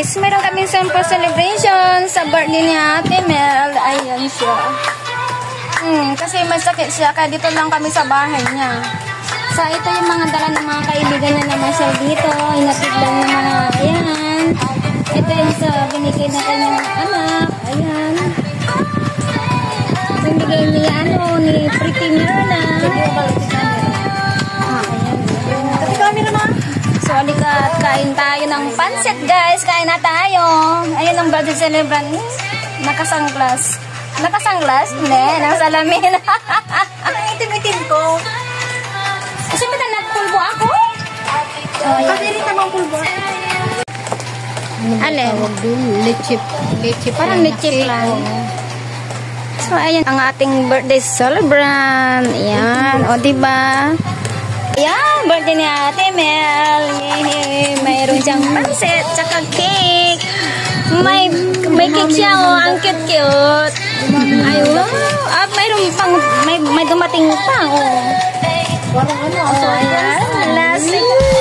guys, meron kaming sample celebration sa birthday ni Ate Mel. Ayan siya. Kasi may sakit siya, kaya dito lang kami sa bahay niya. So, ito yung mga dala ng mga kaibigan niya na Marcel dito. Hinatid lang ng mga, ayan. Ito yung sa binigay na kanyang anak. Ayan. Binigay niya, ni Pretty Mirna. Kasi kami naman. So, alika, kain tayo ng pancit, guys. Kain na tayo. Ayun ang birthday celebrant. Nakasanglas. Nakasanglas? Hindi, nakasalamin. Ang itim-itim ko. Kasi ba na nagpulbo ako? Kasi rin naman pulbo. Alin? Lechip. Parang lechip lang. So, ayan ang ating birthday celebrant. Ayan. O, diba? Ayan, birthday ni Ate Mel. Yay! Mayroon siyang pancit, tsaka cake. May cake siya, oh. Ang cute-cute. Ay, wow. At mayroon pang, may dumating pa, oh. So, ayan. Lasing.